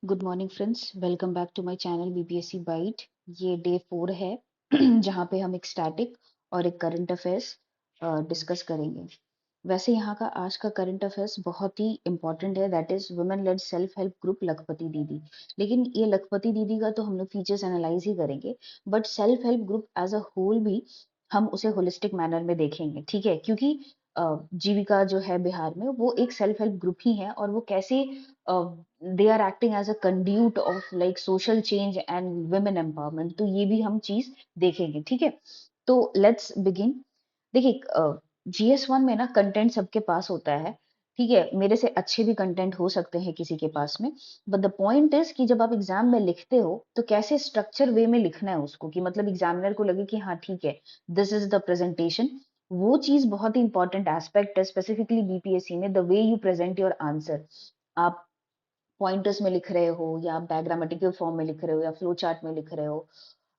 Good morning friends, welcome back to my channel BPSC bite. ये day 4 है जहाँ पे हम एक स्टैटिक और एक करंट अफेयर्स डिस्कस करेंगे। वैसे यहाँ का आज का करंट अफेयर्स बहुत ही इंपॉर्टेंट है, that is women lead self help group लखपति दीदी। लेकिन ये लखपति दीदी का तो हम लोग फीचर्स एनालाइज ही करेंगे, but self help group as a whole भी हम उसे होलिस्टिक मैनर में देखेंगे, ठीक है? क्योंकि जीविका जो है बिहार में वो एक सेल्फ हेल्प ग्रुप ही है, और वो कैसे they are acting as a conduit of like social change and women empowerment, तो ये भी हम चीज देखेंगे, ठीक है? तो लेट्स बिगिन। देखिए, जीएस 1 में ना कंटेंट सबके पास होता है, ठीक है? मेरे से अच्छे भी कंटेंट हो सकते हैं किसी के पास में, बट द पॉइंट इज कि जब आप एग्जाम में लिखते हो तो कैसे स्ट्रक्चर वे में लिखना है उसको, कि मतलब एग्जामिनर को लगे कि हाँ ठीक है, दिस इज द प्रेजेंटेशन। वो चीज बहुत ही इंपॉर्टेंट एस्पेक्ट है, स्पेसिफिकली बीपीएससी में, the way you present your answer. आप पॉइंटर्स में लिख रहे हो, या आप डायग्रामेटिकल फॉर्म में लिख रहे हो, या फ्लो चार्ट में लिख रहे हो,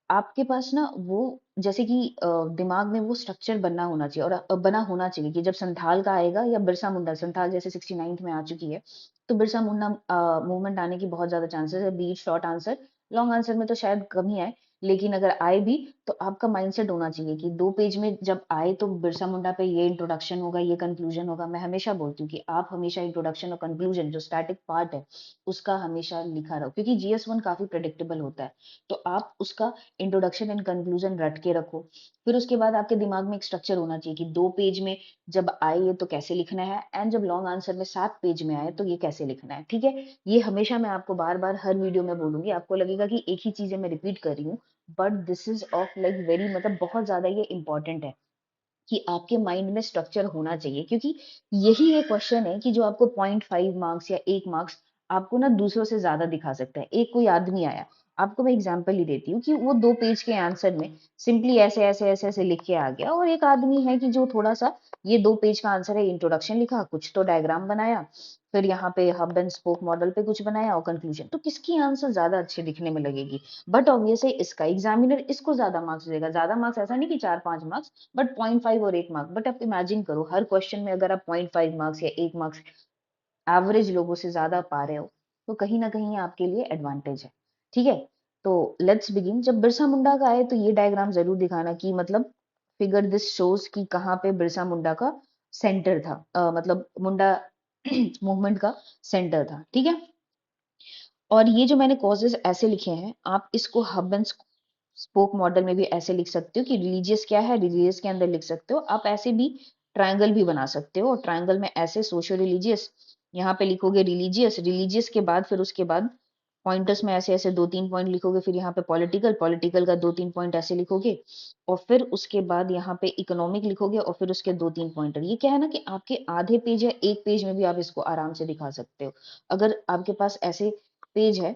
आपके पास ना वो जैसे कि दिमाग में वो स्ट्रक्चर बनना होना चाहिए, और बना होना चाहिए कि जब संथाल का आएगा या बिरसा मुंडा, संथाल जैसे 69th में आ चुकी है, तो बिरसा मुंडा मूवमेंट आने की बहुत ज्यादा चांसेस है। Be short answer, long answer में तो शायद कम ही आए, लेकिन अगर आए भी तो आपका माइंडसेट होना चाहिए कि 2 पेज में जब आए तो बिरसा मुंडा पे ये इंट्रोडक्शन होगा, ये कंक्लूजन होगा। मैं हमेशा बोलती हूँ कि आप हमेशा इंट्रोडक्शन और कंक्लूजन जो स्टैटिक पार्ट है उसका हमेशा लिखा रहो, क्योंकि जीएस 1 काफी प्रेडिक्टेबल होता है। तो आप उसका इंट्रोडक्शन एंड कंक्लूजन रट के रखो। फिर उसके बाद आपके दिमाग में एक स्ट्रक्चर होना चाहिए कि 2 पेज में जब आए ये तो कैसे लिखना है, एंड जब लॉन्ग आंसर में 7 पेज में आए तो ये कैसे लिखना है, ठीक है? ये हमेशा मैं आपको बार बार हर वीडियो में बोलूंगी, आपको लगेगा कि एक ही चीजें मैं रिपीट कर रही हूँ, but this is of like very, मतलब बहुत ज्यादा ये इंपॉर्टेंट है कि आपके माइंड में स्ट्रक्चर होना चाहिए, क्योंकि यही एक क्वेश्चन है कि जो आपको 0.5 मार्क्स या 1 मार्क्स आपको ना दूसरों से ज्यादा दिखा सकता है। एक कोई आदमी आया, आपको मैं एग्जांपल ही देती हूँ कि वो 2 पेज के आंसर में सिंपली ऐसे ऐसे ऐसे ऐसे लिख के आ गया, और एक आदमी है कि जो थोड़ा सा, ये 2 पेज का आंसर है, इंट्रोडक्शन लिखा, कुछ तो डायग्राम बनाया, फिर यहाँ पे हब एंड स्पोक मॉडल पे कुछ बनाया और कंक्लूजन, तो किसकी आंसर ज्यादा अच्छी दिखने में लगेगी? बट ऑब्वियसली इसका एग्जामिनर इसको ज्यादा मार्क्स देगा। ज्यादा मार्क्स ऐसा नहीं कि 4-5 मार्क्स, बट 0.5 और 1 मार्क। बट आप इमेजिन करो, हर क्वेश्चन में अगर आप 0.5 मार्क्स या 1 मार्क्स एवरेज लोगों से ज्यादा पा रहे हो, तो कहीं ना कहीं आपके लिए एडवांटेज है, ठीक है? तो लेट्स बिगिन। जब बिरसा मुंडा का आए तो ये डायग्राम जरूर दिखाना, कि मतलब फिगर दिस शोज कि कहाँ पे बिरसा मुंडा का सेंटर था, मतलब मुंडा मूवमेंट का सेंटर था, ठीक है? और ये जो मैंने कॉजेज ऐसे लिखे हैं, आप इसको हब एंड स्पोक मॉडल में भी ऐसे लिख सकते हो कि रिलीजियस क्या है, रिलीजियस के अंदर लिख सकते हो। आप ऐसे भी ट्रायंगल भी बना सकते हो, और ट्रायंगल में ऐसे सोशो रिलीजियस, यहाँ पे लिखोगे रिलीजियस, रिलीजियस के बाद फिर उसके बाद पॉइंटर्स में ऐसे ऐसे 2-3 पॉइंट लिखोगे, फिर यहाँ पे पॉलिटिकल, पॉलिटिकल का 2-3 पॉइंट ऐसे लिखोगे, और फिर उसके बाद यहाँ पे इकोनॉमिक लिखोगे, और फिर उसके 2-3 पॉइंटर। ये क्या है ना कि आपके आधे पेज या 1 पेज में भी आप इसको आराम से दिखा सकते हो। अगर आपके पास ऐसे पेज है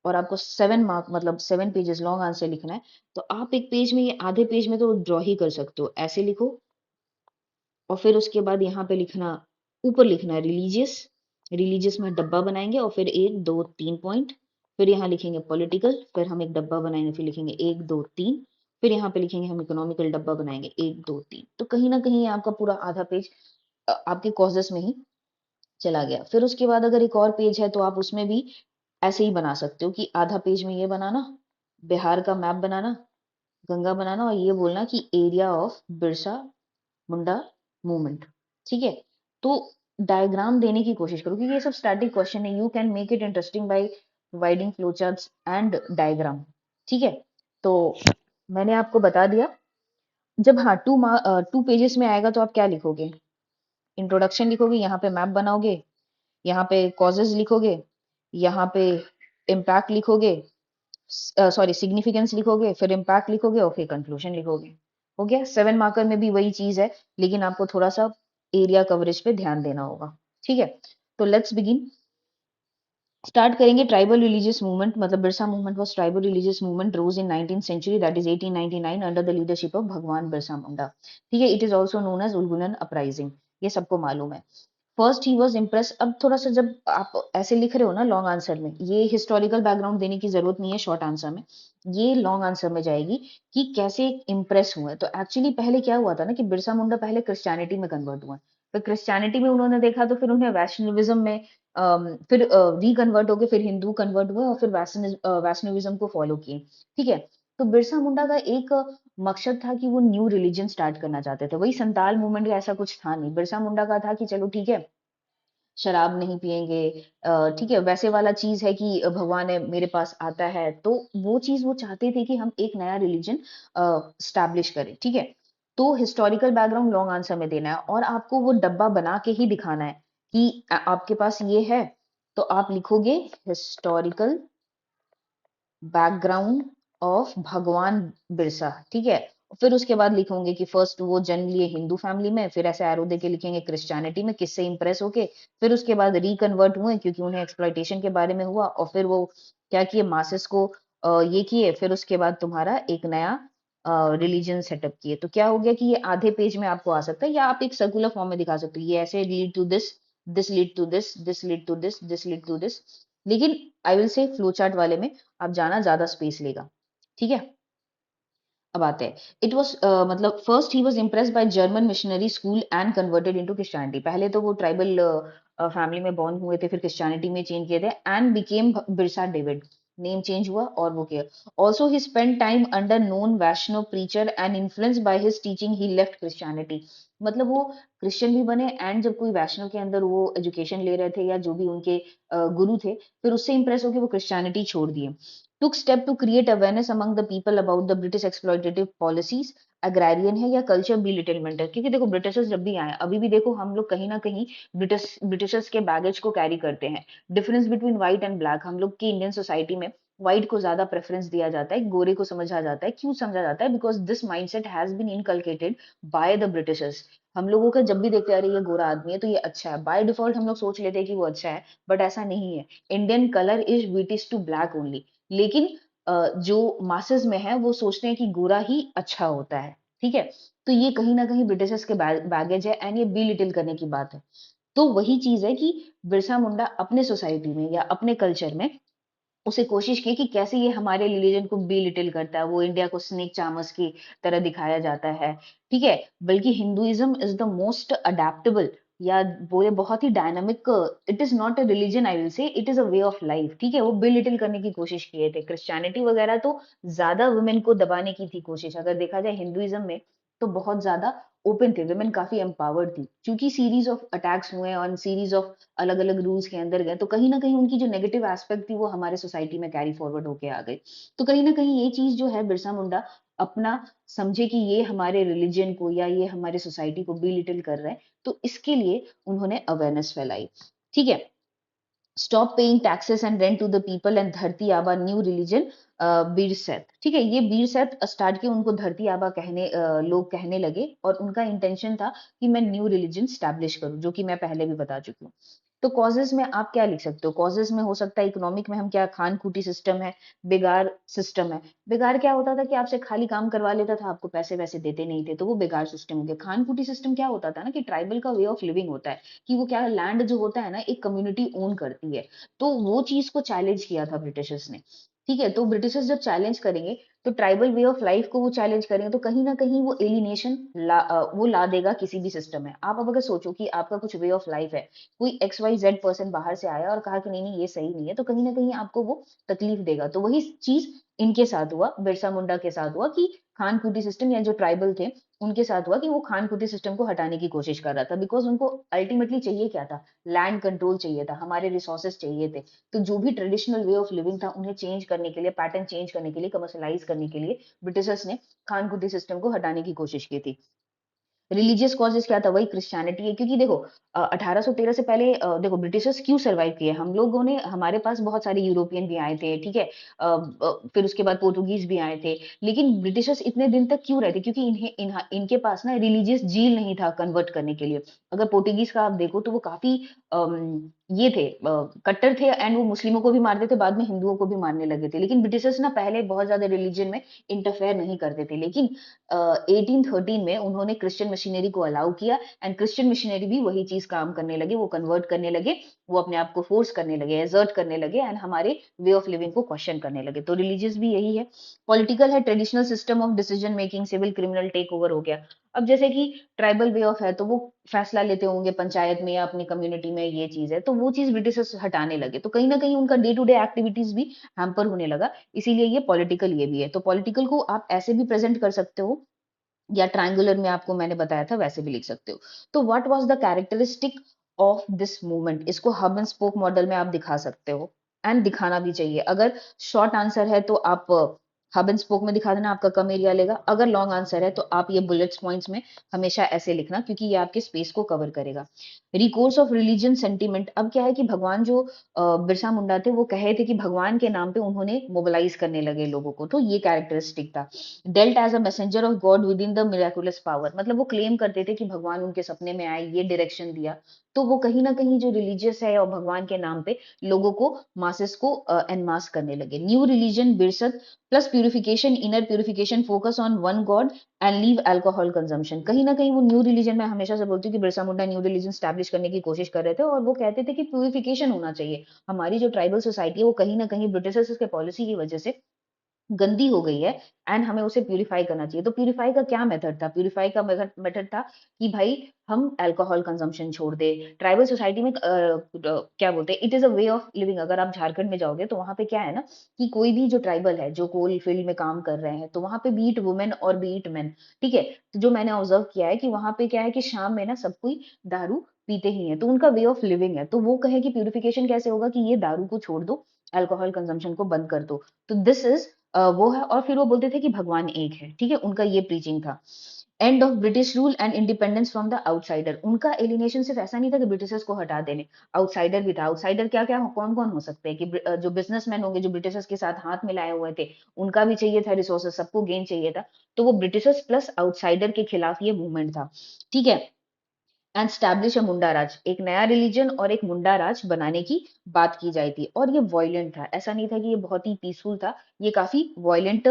और आपको 7 मार्क, मतलब 7 पेजेस लॉन्ग आंसर लिखना है, तो आप एक पेज में, ये आधे पेज में तो ड्रॉ ही कर सकते हो। ऐसे लिखो, और फिर उसके बाद यहाँ पे लिखना, ऊपर लिखना है रिलीजियस, रिलीजियस में डब्बा बनाएंगे, और फिर 1-2-3 पॉइंट, फिर यहाँ लिखेंगे पॉलिटिकल, फिर हम एक डब्बा बनाएंगे, फिर लिखेंगे 1-2-3, फिर यहाँ पे लिखेंगे हम इकोनॉमिकल, डब्बा बनाएंगे 1-2-3। तो कहीं ना कहीं आपका पूरा आधा पेज आपके कॉजेस में ही चला गया। फिर उसके बाद अगर एक और पेज है तो आप उसमें भी ऐसे ही बना सकते हो कि आधा पेज में ये बनाना, बिहार का मैप बनाना, गंगा बनाना, और ये बोलना कि area of Birsa Munda movement, ठीक है? तो डायग्राम देने की कोशिश करो, क्योंकि ये सब स्टैटिक क्वेश्चन है। You can make it interesting by providing flow charts and diagram, ठीक है? तो मैंने आपको बता दिया। जब हाँ 2 पेजेस में आएगा तो आप क्या लिखोगे? इंट्रोडक्शन लिखोगे, यहाँ पे मैप बनाओगे, यहाँ पे कॉजेज लिखोगे, यहाँ पे इम्पैक्ट लिखोगे, सॉरी सिग्निफिकेंस लिखोगे, फिर इम्पैक्ट लिखोगे, और फिर कंक्लूजन लिखोगे। हो गया। 7 मार्कर में भी वही चीज है, लेकिन आपको थोड़ा सा एरिया कवरेज पे ध्यान देना होगा, ठीक है? तो लेट्स बिगिन। स्टार्ट करेंगे। ट्राइबल रिलीजियस मूवमेंट, मतलब Birsa movement was tribal religious movement rose in 19th century, that is 1899, under the leadership of Bhagwan Birsa Munda, ठीक है? It is also known as Ulgulan uprising, ये सबको मालूम है। First he was impress. अब थोड़ा सा जब आप ऐसे लिख रहे हो ना लॉन्ग आंसर में, ये हिस्टोरिकल बैकग्राउंड देने की जरूरत नहीं है शॉर्ट आंसर में, ये लॉन्ग आंसर में जाएगी कि कैसे इम्प्रेस हुए। तो एक्चुअली पहले क्या हुआ था ना कि बिरसा मुंडा पहले क्रिश्चियनिटी में कन्वर्ट हुआ, फिर क्रिश्चियनिटी में उन्होंने देखा तो फिर उन्हें वैष्णविज्म में फिर रिकन्वर्ट होके फिर हिंदू कन्वर्ट हुए और फिर वैष्णविज्म को फॉलो किए। ठीक है, तो बिरसा मुंडा का एक मकसद था कि वो न्यू रिलीजन स्टार्ट करना चाहते थे। वही संताल मूवमेंट का ऐसा कुछ था नहीं। बिरसा मुंडा का था कि चलो ठीक है, शराब नहीं पिएंगे, ठीक है, वैसे वाला चीज है कि भगवान है मेरे पास आता है, तो वो चीज वो चाहते थे कि हम एक नया रिलीजन स्टैब्लिश करें। ठीक है, तो हिस्टोरिकल बैकग्राउंड लॉन्ग आंसर में देना है और आपको वो डब्बा बना के ही दिखाना है कि आपके पास ये है, तो आप लिखोगे historical background of Bhagwan Birsa. ठीक है, फिर उसके बाद लिखोगे कि फर्स्ट वो जन्म लिए हिंदू फैमिली में, फिर ऐसे एरो दे के लिखेंगे क्रिश्चियनिटी में, किससे इंप्रेस होके फिर उसके बाद रिकन्वर्ट हुए क्योंकि उन्हें एक्सप्लॉइटेशन के बारे में हुआ, और फिर वो क्या किए, मासेस को ये किए, फिर उसके बाद तुम्हारा एक नया रिलीजन सेटअप किए। तो क्या हो गया कि ये आधे पेज में आपको आ सकता है, या आप एक सर्कुलर फॉर्म में दिखा सकते हो, ये ऐसे lead to this, this lead to this, this lead to this, this lead to this. लेकिन I will say flow chart वाले में आप जाना ज्यादा स्पेस लेगा। ठीक है, अब आते हैं। इट वॉज मतलब first he was impress by German missionary school and converted into Christianity. पहले तो वो ट्राइबल फैमिली में बॉर्न हुए थे, फिर क्रिश्चियनिटी में चेंज किए थे and became Birsa David, name change हुआ और वो किया। Also he spend time under known Vaishnav preacher and influence by his teaching he left Christianity. मतलब वो क्रिश्चियन भी बने एंड जब कोई वैष्णव के अंदर वो एजुकेशन ले रहे थे या जो भी उनके गुरु थे, फिर उससे इंप्रेस होकर वो क्रिश्चियनिटी छोड़ दिए। took step to create awareness among the people about the British exploitative policies, अग्रारियन है या कल्चर बिलिटलमेंट है। क्योंकि देखो ब्रिटिशर्स जब भी आए, अभी भी देखो हम लोग कहीं ना कहीं ब्रिटिशर्स के बैगेज को कैरी करते हैं। Difference between white and black, हम लोग की इंडियन सोसाइटी में व्हाइट को ज्यादा प्रेफरेंस दिया जाता है, गोरे को समझा जाता है। क्यों समझा जाता है? Because this mindset has been inculcated by the Britishers. हम लोगों का जब भी देखते हैं अरे ये गोरा आदमी है तो ये अच्छा है, बाय डिफॉल्ट हम लोग सोच लेते हैं कि वो अच्छा है, बट ऐसा नहीं है। Indian colour is whitish to black only. लेकिन जो मासेस में है वो सोचते हैं कि गोरा ही अच्छा होता है। ठीक है, तो ये कहीं ना कहीं ब्रिटिशर्स के बैगेज है एंड ये बिलिटिल करने की बात है। तो वही चीज है कि बिरसा मुंडा अपने सोसाइटी में या अपने कल्चर में उसे कोशिश की कि कैसे ये हमारे रिलीजन को बिलिटिल करता है, वो इंडिया को स्नेक चामस की तरह दिखाया जाता है। ठीक है, बल्कि Hinduism is the most adaptable या बोले बहुत ही dynamic, it is not a religion, I will say it is a way of life. ठीक है, वो बिलिटिल करने की कोशिश किए थे। क्रिश्चियनिटी वगैरह तो ज्यादा वुमेन को दबाने की थी कोशिश। अगर देखा जाए हिंदुइज्म में तो बहुत ज्यादा ओपन थे, वुमेन काफी एम्पावर्ड थी, क्योंकि सीरीज ऑफ अटैक्स हुए और सीरीज ऑफ अलग अलग रूल्स के अंदर गए, तो कहीं ना कहीं उनकी जो नेगेटिव एस्पेक्ट थी वो हमारे सोसाइटी में कैरी फॉरवर्ड होके आ गई। तो कहीं ना कहीं ये चीज जो है बिरसा मुंडा अपना समझे कि ये हमारे रिलीजन को या ये हमारे सोसाइटी को बिलिटिल कर रहा है, तो इसके लिए उन्होंने अवेयरनेस फैलाई। ठीक है, stop paying taxes and rent to the people and Dharti Aba new religion बीर सैत। ठीक है, ये बीर सैत स्टार्ट किया, उनको धरती आबा कहने लोग कहने लगे, और उनका इंटेंशन था कि मैं न्यू रिलीजन स्टैब्लिश करूं, जो कि मैं पहले भी बता चुकी हूँ। तो कॉजेज में आप क्या लिख सकते हो? कॉजेज में हो सकता है इकोनॉमिक में हम क्या, खान खूटी सिस्टम है, बेगार सिस्टम है। बेगार क्या होता था कि आपसे खाली काम करवा लेता था, आपको पैसे वैसे देते नहीं थे, तो वो बेगार सिस्टम हो गया। खान खूटी सिस्टम क्या होता था ना कि ट्राइबल का वे ऑफ लिविंग होता है कि वो क्या, लैंड जो होता है ना एक कम्युनिटी ओन करती है। तो वो चीज को चैलेंज किया था ब्रिटिशर्स ने। ठीक है, तो ब्रिटिशर्स जब चैलेंज करेंगे तो ट्राइबल वे ऑफ लाइफ को वो चैलेंज करेंगे, तो कहीं ना कहीं वो एलिनेशन वो ला देगा किसी भी सिस्टम में। आप अब अगर सोचो कि आपका कुछ वे ऑफ लाइफ है, कोई XYZ पर्सन बाहर से आया और कहा कि नहीं नहीं ये सही नहीं है, तो कहीं ना कहीं आपको वो तकलीफ देगा। तो वही चीज इनके साथ हुआ, बिरसा मुंडा के साथ हुआ कि खान खूटी सिस्टम या जो ट्राइबल थे उनके साथ हुआ कि वो खान खूटी सिस्टम को हटाने की कोशिश कर रहा था। बिकॉज उनको अल्टीमेटली चाहिए क्या था, लैंड कंट्रोल चाहिए था, हमारे रिसोर्सेज चाहिए थे। तो जो भी ट्रेडिशनल वे ऑफ लिविंग था उन्हें चेंज करने के लिए, पैटर्न चेंज करने के लिए, कमर्शलाइज करने के लिए ब्रिटिशर्स ने खान कुटी सिस्टम को हटाने की कोशिश की थी। रिलीजियस कॉजेस क्या था, वही क्रिश्चियनिटी है। क्योंकि देखो 1813 से पहले देखो ब्रिटिशर्स क्यों सरवाइव किए, हम लोगों ने, हमारे पास बहुत सारे यूरोपियन भी आए थे। ठीक है, फिर उसके बाद पोर्टुगीज भी आए थे, लेकिन ब्रिटिशर्स इतने दिन तक क्यों रहे थे? क्योंकि इनके पास ना रिलीजियस जील नहीं था कन्वर्ट करने के लिए। अगर पोर्टुगीज का आप देखो तो वो काफी ये थे, कट्टर थे, एंड वो मुस्लिमों को भी मारते थे, बाद में हिंदुओं को भी मारने लगे थे। लेकिन ब्रिटिशर्स ना पहले बहुत ज्यादा रिलीजन में इंटरफेयर नहीं करते थे, लेकिन 1813 में उन्होंने क्रिश्चियन मशीनरी को अलाउ किया, एंड क्रिश्चियन मशीनरी भी वही चीज काम करने लगे, वो कन्वर्ट करने लगे, वो अपने आप को फोर्स करने लगे, एजर्ट करने लगे, एंड हमारे वे ऑफ लिविंग को क्वेश्चन करने लगे। तो रिलीजियस भी यही है। पॉलिटिकल है, traditional system of decision making, civil criminal take over हो गया। अब जैसे कि ट्राइबल वे ऑफ है तो वो फैसला लेते होंगे पंचायत में या अपनी कम्युनिटी में, ये चीज है तो वो चीज ब्रिटिशर्स हटाने लगे, तो कहीं ना कहीं उनका डे टू डे एक्टिविटीज भी हैम्पर होने लगा। इसीलिए ये पॉलिटिकल ये भी है। तो पॉलिटिकल को आप ऐसे भी प्रेजेंट कर सकते हो, या ट्रायंगुलर में आपको मैंने बताया था वैसे भी लिख सकते हो। तो what was the characteristic of this movement, इसको हब एंड स्पोक मॉडल में आप दिखा सकते हो, एंड दिखाना भी चाहिए। अगर शॉर्ट आंसर है तो आप हब एंड स्पोक में दिखा देना, आपका कम एरिया लेगा। अगर लॉन्ग आंसर है तो आप ये बुलेट्स पॉइंट्स में हमेशा ऐसे लिखना, क्योंकि ये आपके स्पेस को कवर करेगा। रिकोर्स ऑफ रिलीजन सेंटिमेंट, अब क्या है कि भगवान जो बिरसा मुंडा थे वो कहे थे कि भगवान के नाम पे उन्होंने मोबिलाइज करने लगे लोगों को, तो ये कैरेक्टरिस्टिक था। Dealt as a messenger of God within the miraculous power, मतलब वो क्लेम करते थे कि भगवान उनके सपने में आए, ये डायरेक्शन दिया। तो वो कहीं ना कहीं जो रिलीजियस है और भगवान के नाम पे लोगों को, मासेस को एनमास करने लगे। New religion Birsait plus purification, inner purification, focus on one God and leave alcohol consumption. कहीं ना कहीं वो न्यू रिलीजन, मैं हमेशा से बोलती हूँ कि Birsa Munda new religion establish करने की कोशिश कर रहे थे, और वो कहते थे कि प्यूरिफिकेशन होना चाहिए। हमारी जो ट्राइबल सोसाइटी है वो कहीं ना कहीं ब्रिटिशर्स के पॉलिसी की वजह से गंदी हो गई है, एंड हमें उसे प्यूरिफाई करना चाहिए। तो प्यूरिफाई का क्या मेथड था? प्यूरिफाई का मेथड था कि भाई हम अल्कोहल कंजम्पशन छोड़ दे। ट्राइबल सोसाइटी में क्या बोलते हैं, it is a way of living. अगर आप झारखंड में जाओगे तो वहां पे क्या है ना, कि कोई भी जो ट्राइबल है जो कोल फील्ड में काम कर रहे हैं, तो वहां पे बीट वुमेन और बीट मेन, ठीक है, तो जो मैंने ऑब्जर्व किया है कि वहां पे क्या है कि शाम में ना सब कोई दारू पीते ही है, तो उनका वे ऑफ लिविंग है। तो वो कहे कि प्यूरिफिकेशन कैसे होगा, कि ये दारू को छोड़ दो, अल्कोहल कंजम्पशन को बंद कर दो। तो दिस इज वो है। और फिर वो बोलते थे कि भगवान एक है, ठीक है, उनका ये प्रीचिंग था। End of British rule and independence from the outsider, उनका एलिनेशन सिर्फ ऐसा नहीं था कि ब्रिटिशर्स को हटा देने, आउटसाइडर भी था। आउटसाइडर क्या क्या, कौन कौन हो सकते हैं कि जो बिजनेसमैन होंगे जो ब्रिटिशर्स के साथ हाथ मिलाए हुए थे, उनका भी चाहिए था रिसोर्सेस, सबको गेन चाहिए था। तो वो ब्रिटिशर्स प्लस आउटसाइडर के खिलाफ ये मूवमेंट था, ठीक है। एंड स्टैब्लिश अ मुंडा राज, एक नया रिलीजन और एक मुंडा राज बनाने की बात की जाई थी। और ये वॉयलेंट था, ऐसा नहीं था कि ये बहुत ही पीसफुल था, ये काफी वॉयलेंट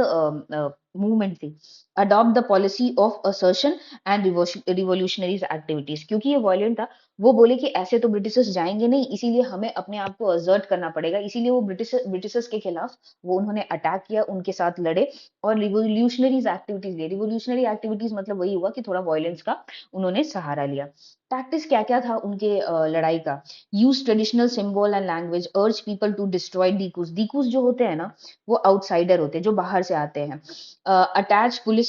मूवमेंट थी। Adopt the policy of assertion and revolutionaries activities, क्योंकि ये वॉयलेंट था, वो बोले कि ऐसे तो ब्रिटिशर्स जाएंगे नहीं, इसीलिए हमें अपने आप को असर्ट करना पड़ेगा। इसीलिए वो ब्रिटिशर्स के खिलाफ वो उन्होंने अटैक किया, उनके साथ लड़े और रिवोल्यूशनरीज एक्टिविटीज लिए। रिवोल्यूशनरी एक्टिविटीज मतलब वही हुआ कि थोड़ा वॉयलेंस का उन्होंने सहारा लिया। टैक्टिस क्या क्या था उनके लड़ाई का? Use traditional symbol and language, urge people to destroy Dikus. Dikus जो होते हैं ना, वो आउटसाइडर होते हैं, जो बाहर से आते हैं। Attack police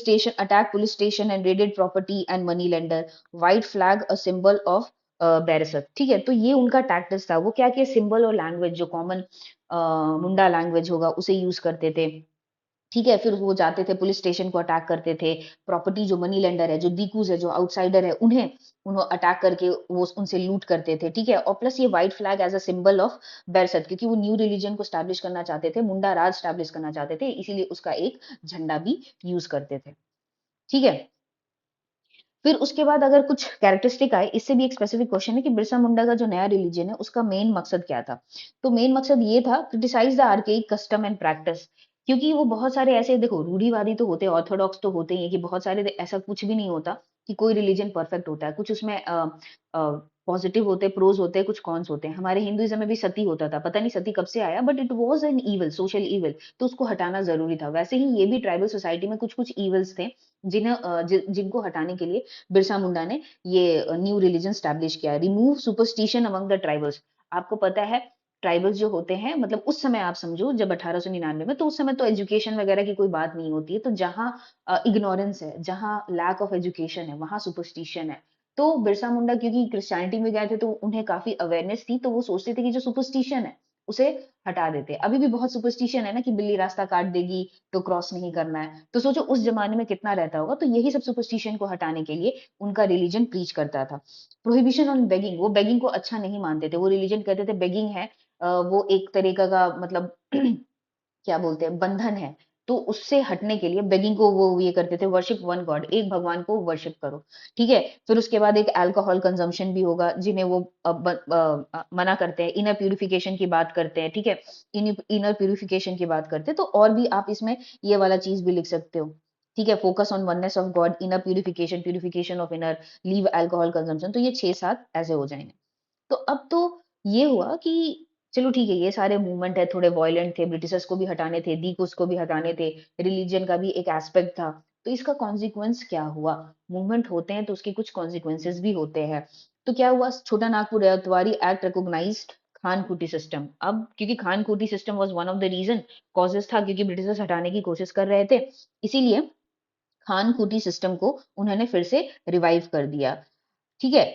station and raided property and money lender, white flag a symbol of Birsait, ठीक है। तो ये उनका टैक्टिस था। वो क्या किया, सिंबल और लैंग्वेज जो कॉमन मुंडा लैंग्वेज होगा उसे यूज करते थे, ठीक है। फिर वो जाते थे पुलिस स्टेशन को अटैक करते थे, प्रॉपर्टी जो मनी लेंडर है, जो दीकूज है, जो आउटसाइडर है, उन्हें अटैक करके वो उनसे लूट करते थे, ठीक है। और प्लस ये white flag as a symbol of Birsait, क्योंकि वो न्यू रिलीजन को स्टैब्लिश करना चाहते थे, मुंडा राज स्टैब्लिश करना चाहते थे, इसीलिए उसका एक झंडा भी यूज करते थे, ठीक है। फिर उसके बाद अगर कुछ कैरेक्टरिस्टिक आए, इससे भी एक स्पेसिफिक क्वेश्चन है कि बिरसा मुंडा का जो नया रिलीजन है उसका मेन मकसद क्या था? तो मेन मकसद ये था, criticise the archaic custom and practice. क्योंकि वो बहुत सारे ऐसे, देखो रूढ़िवादी तो होते हैं, ऑर्थोडॉक्स तो होते ही है, कि बहुत सारे ऐसा कुछ भी नहीं होता कि कोई रिलीजन परफेक्ट होता है, कुछ उसमें पॉजिटिव होते हैं, प्रोज होते हैं, कुछ कॉन्स होते हैं। हमारे हिंदुइज्म में भी सती होता था, पता नहीं सती कब से आया, but it was an evil, social evil, तो उसको हटाना जरूरी था। वैसे ही ये भी ट्राइबल सोसाइटी में कुछ कुछ इवल्स थे जिनको हटाने के लिए बिरसा मुंडा ने ये न्यू रिलीजन स्टैब्लिश किया। Remove superstition among the tribals. आपको पता है ट्राइबल्स जो होते हैं, मतलब उस समय आप समझो जब 1899 में, तो उस समय तो एजुकेशन वगैरह की कोई बात नहीं होती है, तो जहाँ इग्नोरेंस है, जहाँ लैक ऑफ एजुकेशन है, वहां सुपरस्टिशन है। तो बिरसा मुंडा क्योंकि क्रिश्चियनिटी में गए थे तो उन्हें काफी अवेयरनेस थी, तो वो सोचते थे कि जो सुपरस्टिशन है उसे हटा देते। अभी भी बहुत सुपरस्टिशन है ना, कि बिल्ली रास्ता काट देगी तो क्रॉस नहीं करना है, तो सोचो उस जमाने में कितना रहता होगा। तो यही सब सुपरस्टिशन को हटाने के लिए उनका रिलीजन प्रीच करता था। प्रोहिबिशन ऑन बेगिंग, वो बेगिंग को अच्छा नहीं मानते थे, वो रिलीजन कहते थे बेगिंग है वो एक तरीका का मतलब क्या बोलते हैं, बंधन है। तो उससे हटने के लिए बेगिंग को वो ये करते थे, वर्शिप वन गॉड, एक भगवान को वर्शिप करो, ठीक है। फिर उसके बाद एक अल्कोहल कंजम्पशन भी होगा, जिन्हें वो मना करते हैं। इनर प्यूरिफिकेशन की बात करते हैं, ठीक है, इनर प्यूरिफिकेशन की बात करते हैं। तो और भी आप इसमें ये वाला चीज भी लिख सकते हो, ठीक है। Focus on oneness of God, inner purification, purification of inner, leave alcohol consumption. तो ये 6-7 ऐसे हो जाएंगे। तो अब तो ये हुआ कि चलो ठीक है, ये सारे मूवमेंट है, थोड़े वॉयलेंट थे, ब्रिटिशर्स को भी हटाने थे, दीकुस को भी हटाने थे, रिलीजन का भी एक एस्पेक्ट था, तो इसका कॉन्सिक्वेंस क्या हुआ? मूवमेंट होते हैं तो उसके कुछ कॉन्सिक्वेंसेस भी होते हैं। तो क्या हुआ? Chota Nagpur Raiyatwari act recognised khan khunti system. अब क्योंकि khan khunti system was one of the reason, causes था, क्योंकि ब्रिटिशर्स हटाने की कोशिश कर रहे थे, इसीलिए खान खूंटी सिस्टम को उन्होंने फिर से रिवाइव कर दिया। ठीक है।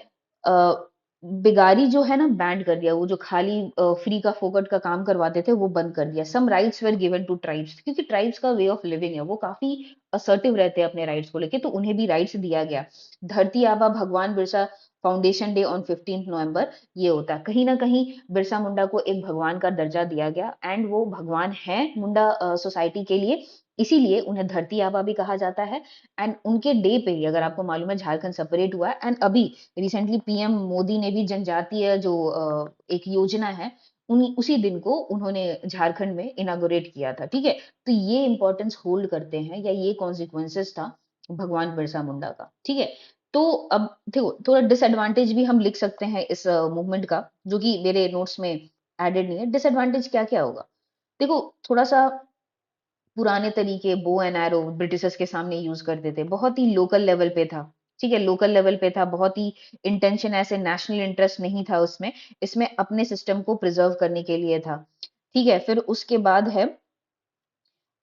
अ, बिगारी जो है ना बैंड कर दिया, वो जो खाली फ्री का फोकट का काम करवाते थे वो बंद कर दिया। Some rights were given to tribes, क्योंकि ट्राइब्स का वे ऑफ लिविंग है, वो काफी असर्टिव रहते हैं अपने राइट्स को लेके, तो उन्हें भी राइट्स दिया गया। धरती आबा भगवान बिरसा फाउंडेशन डे ऑन 15 नवंबर, ये होता है। कहीं ना कहीं बिरसा मुंडा को एक भगवान का दर्जा दिया गया, एंड वो भगवान है मुंडा सोसाइटी के लिए, इसीलिए उन्हें धरती आबा भी कहा जाता है। एंड उनके डे पे ही, अगर आपको मालूम है, झारखंड सेपरेट हुआ है, एंड अभी रिसेंटली पीएम मोदी ने भी जनजातीय जो एक योजना है, उसी दिन को उन्होंने झारखंड में इनागोरेट किया था। ठीक है। तो ये इंपॉर्टेंस होल्ड करते हैं, या ये कॉन्सिक्वेंसेस था भगवान बिरसा मुंडा का। ठीक है। तो अब देखो, थोड़ा डिसएडवांटेज भी हम लिख सकते हैं इस मूवमेंट का, जो कि मेरे नोट्स में एडेड नहीं है। डिसएडवांटेज क्या क्या होगा? देखो, थोड़ा सा पुराने तरीके बो एंड एरो ब्रिटिशर्स के सामने यूज करते थे, बहुत ही लोकल लेवल पे था। ठीक है, लोकल लेवल पे था, बहुत ही इंटेंशन ऐसे नेशनल इंटरेस्ट नहीं था उसमें, इसमें अपने सिस्टम को प्रिजर्व करने के लिए था। ठीक है। फिर उसके बाद है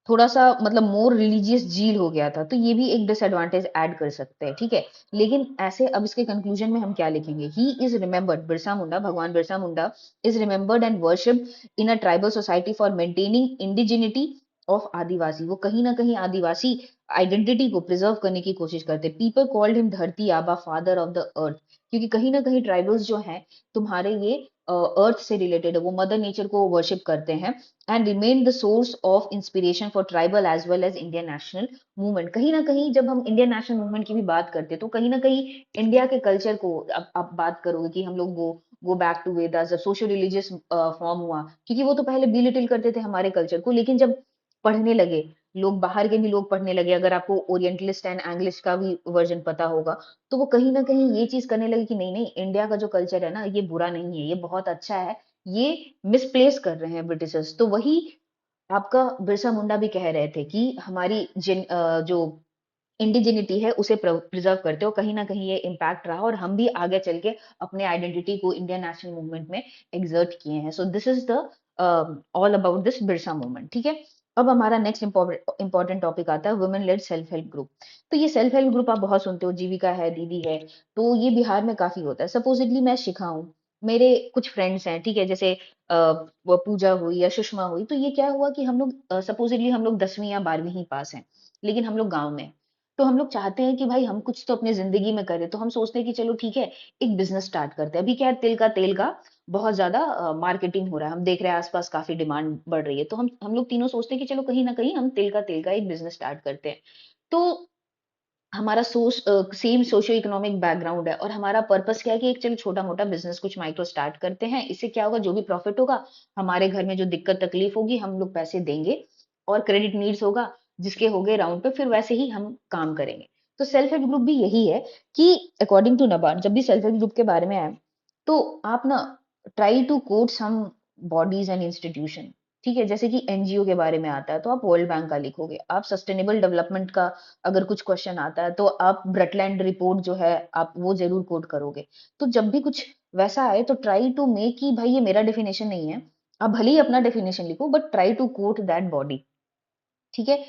थोड़ा सा, मतलब मोर रिलीजियस जील हो गया था, तो ये भी एक डिसएडवांटेज ऐड कर सकते हैं। ठीक है। लेकिन ऐसे अब इसके कंक्लूजन में हम क्या लिखेंगे? He is remembered, Birsa Munda, Bhagwan Birsa Munda is remembered and worshipped in a tribal society for maintaining indigeneity of Adivasi. वो कहीं ना कहीं आदिवासी आइडेंटिटी को प्रिजर्व करने की कोशिश करते। पीपल कॉल्ड हिम धरती आबा, फादर ऑफ द अर्थ, क्योंकि कहीं ना कहीं ट्राइबल्स जो हैं तुम्हारे, ये अर्थ से रिलेटेड है, वो मदर नेचर को वर्शिप करते हैं, and remain the source of inspiration for tribal as well as Indian national movement. कहीं ना कहीं जब हम इंडियन नेशनल मूवमेंट की भी बात करते हैं, तो कहीं ना कहीं इंडिया के कल्चर को, अब आप बात करोगे कि हम लोग गो बैक टू वेदास, जब सोशल रिलीजियस फॉर्म हुआ, क्योंकि वो तो पहले बिलिटिल करते थे हमारे कल्चर को, लेकिन जब पढ़ने लगे लोग, बाहर के भी लोग पढ़ने लगे, अगर आपको ओरिएंटलिस्ट एंड एंग्लिश का भी वर्जन पता होगा, तो वो कहीं ना कहीं ये चीज करने लगे कि नहीं नहीं, इंडिया का जो कल्चर है ना, ये बुरा नहीं है, ये बहुत अच्छा है, ये मिसप्लेस कर रहे हैं ब्रिटिशर्स। तो वही आपका बिरसा मुंडा भी कह रहे थे कि हमारी जो इंडिजिनिटी है उसे प्रिजर्व करते हो, कहीं ना कहीं ये इम्पैक्ट रहा, और हम भी आगे चल के अपने आइडेंटिटी को इंडियन नेशनल मूवमेंट में एग्जर्ट किए हैं। So this is the all about this Birsa movement. ठीक है। अब हमारा नेक्स्ट इंपॉर्टेंट टॉपिक आता है women lead self help group. तो ये सेल्फ हेल्प ग्रुप आप बहुत सुनते हो, जीविका है, दीदी है, तो ये बिहार में काफी होता है। सपोजिटली मैं शिखा हूँ, मेरे कुछ फ्रेंड्स हैं, ठीक है, जैसे वो पूजा हुई या सुषमा हुई, तो ये क्या हुआ कि हम लोग सपोजिटली हम लोग 10वीं या 12वीं ही पास हैं, लेकिन हम लोग गांव में हैं। तो हम लोग चाहते हैं कि भाई हम कुछ तो अपने जिंदगी में करें, तो हम सोचते हैं कि चलो ठीक है, एक बिजनेस स्टार्ट करते हैं। अभी क्या है, तेल का बहुत ज्यादा मार्केटिंग हो रहा है, हम देख रहे हैं आसपास काफी डिमांड बढ़ रही है, तो हम लोग तीनों सोचते हैं कि चलो कहीं ना कहीं हम तेल का एक बिजनेस स्टार्ट करते हैं। तो हमारा सेम सोशियो इकोनॉमिक बैकग्राउंड है, और हमारा पर्पस क्या है कि एक चलो छोटा मोटा बिजनेस कुछ माइक्रो स्टार्ट करते हैं, इससे क्या होगा, जो भी प्रॉफिट होगा, हमारे घर में जो दिक्कत तकलीफ होगी हम लोग पैसे देंगे, और क्रेडिट नीड्स होगा जिसके हो गए राउंड पे, फिर वैसे ही हम काम करेंगे। तो सेल्फ हेल्प ग्रुप भी यही है कि अकॉर्डिंग टू नबार्ड, जब भी सेल्फ हेल्प ग्रुप के बारे में आए, तो आप ना try to quote some bodies and institution. ठीक है, जैसे कि एनजीओ के बारे में आता है तो आप वर्ल्ड बैंक का लिखोगे, आप सस्टेनेबल डेवलपमेंट का अगर कुछ क्वेश्चन आता है तो आप ब्रटलैंड रिपोर्ट जो है आप वो जरूर कोट करोगे। तो जब भी कुछ वैसा आए तो ट्राई टू मेक कि भाई ये मेरा डेफिनेशन नहीं है, आप भले ही अपना डेफिनेशन लिखो, but try to quote that body. ठीक है।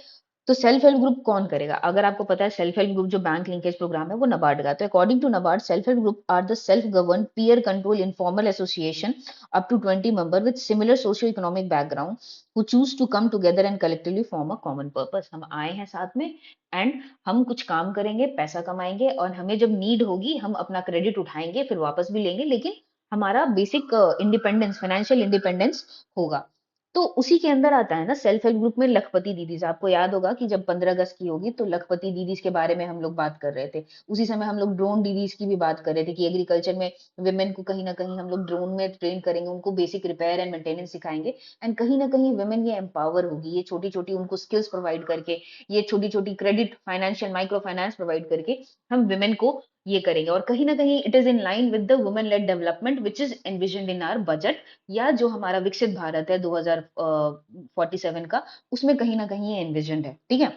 तो सेल्फ हेल्प ग्रुप कौन करेगा? अगर आपको पता है, सेल्फ हेल्प ग्रुप जो बैंक लिंकेज प्रोग्राम है वो नबार्ड का। तो according to NABARD, self help group are the self govern peer control informal association up to 20 member with similar socio economic background who choose to come together and collectively form a common purpose. हम आए हैं साथ में, and हम कुछ काम करेंगे, पैसा कमाएंगे, और हमें जब नीड होगी हम अपना क्रेडिट उठाएंगे, फिर वापस भी लेंगे, लेकिन हमारा बेसिक इंडिपेंडेंस, फाइनेंशियल इंडिपेंडेंस होगा। तो उसी के अंदर आता है ना सेल्फ हेल्प ग्रुप में लखपति दीदीज। आपको याद होगा कि जब 15 अगस्त की होगी तो लखपति दीदीज के बारे में हम लोग बात कर रहे थे। उसी समय हम लोग ड्रोन दीदीज की भी बात कर रहे थे कि एग्रीकल्चर में वुमेन को कहीं ना कहीं हम लोग ड्रोन में ट्रेन करेंगे, उनको बेसिक रिपेयर एंड मेंटेनेंस सिखाएंगे, एंड कहीं ना कहीं वुमेन ये एम्पावर होगी, ये छोटी छोटी उनको स्किल्स प्रोवाइड करके, ये छोटी छोटी credit, financial micro finance provide करके हम वुमेन को ये करेंगे। और कहीं ना कहीं it is in line with the women led development which is envisioned in our budget, या जो हमारा विकसित भारत है 2047 का, उसमें कहीं ना कहीं ये एनविजन्ड है। ठीक है।